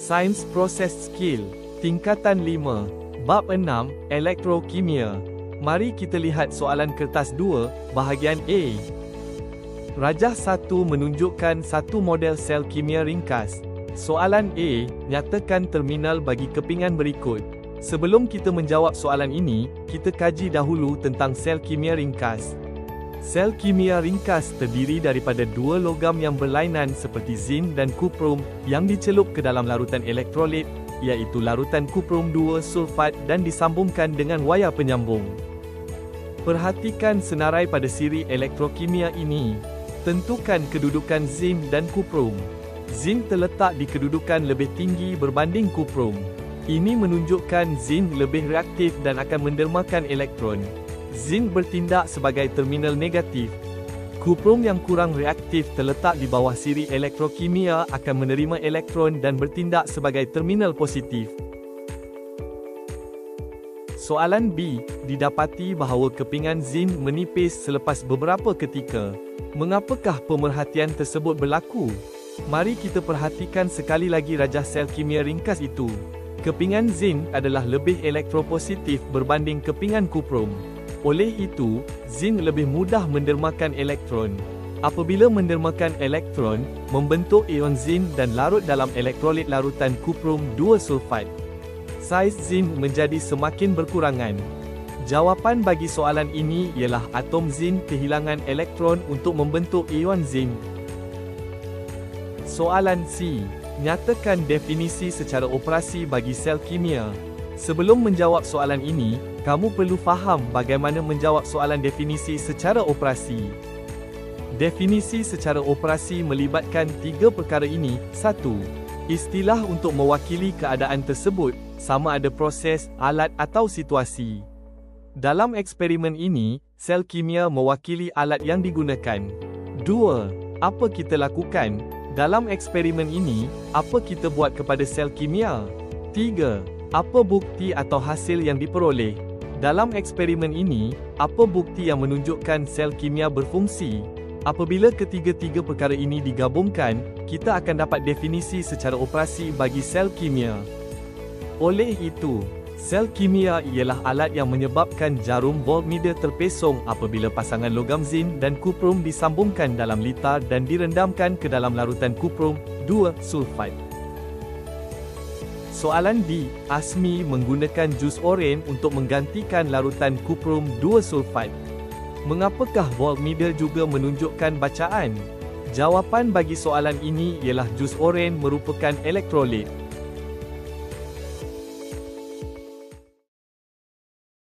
Sains Proses Skill, Tingkatan 5, Bab 6, Elektrokimia. Mari kita lihat soalan kertas 2, bahagian A. Rajah 1 menunjukkan satu model sel kimia ringkas. Soalan A, nyatakan terminal bagi kepingan berikut. Sebelum kita menjawab soalan ini, kita kaji dahulu tentang sel kimia ringkas. Sel kimia ringkas terdiri daripada dua logam yang berlainan seperti zin dan kuprum yang dicelup ke dalam larutan elektrolit, iaitu larutan kuprum 2 sulfat dan disambungkan dengan wayar penyambung. Perhatikan senarai pada siri elektrokimia ini. Tentukan kedudukan zin dan kuprum. Zin terletak di kedudukan lebih tinggi berbanding kuprum. Ini menunjukkan zin lebih reaktif dan akan mendermakan elektron. Zin bertindak sebagai terminal negatif. Kuprum yang kurang reaktif terletak di bawah siri elektrokimia akan menerima elektron dan bertindak sebagai terminal positif. Soalan B, didapati bahawa kepingan zin menipis selepas beberapa ketika. Mengapakah pemerhatian tersebut berlaku? Mari kita perhatikan sekali lagi rajah sel kimia ringkas itu. Kepingan zin adalah lebih elektropositif berbanding kepingan kuprum. Oleh itu, zin lebih mudah mendermakan elektron. Apabila mendermakan elektron, membentuk ion zin dan larut dalam elektrolit larutan kuprum 2 sulfat. Saiz zin menjadi semakin berkurangan. Jawapan bagi soalan ini ialah atom zin kehilangan elektron untuk membentuk ion zin. Soalan C, nyatakan definisi secara operasi bagi sel kimia. Sebelum menjawab soalan ini, kamu perlu faham bagaimana menjawab soalan definisi secara operasi. Definisi secara operasi melibatkan tiga perkara ini. 1. Istilah untuk mewakili keadaan tersebut, sama ada proses, alat atau situasi. Dalam eksperimen ini, sel kimia mewakili alat yang digunakan. 2. Apa kita lakukan? Dalam eksperimen ini, apa kita buat kepada sel kimia? 3. Apa bukti atau hasil yang diperoleh? Dalam eksperimen ini, apa bukti yang menunjukkan sel kimia berfungsi? Apabila ketiga-tiga perkara ini digabungkan, kita akan dapat definisi secara operasi bagi sel kimia. Oleh itu, sel kimia ialah alat yang menyebabkan jarum voltmeter terpesong apabila pasangan logam zin dan kuprum disambungkan dalam litar dan direndamkan ke dalam larutan kuprum 2 sulfat. Soalan D, Asmi menggunakan jus oren untuk menggantikan larutan kuprum 2 sulfat. Mengapakah voltmeter juga menunjukkan bacaan? Jawapan bagi soalan ini ialah jus oren merupakan elektrolit.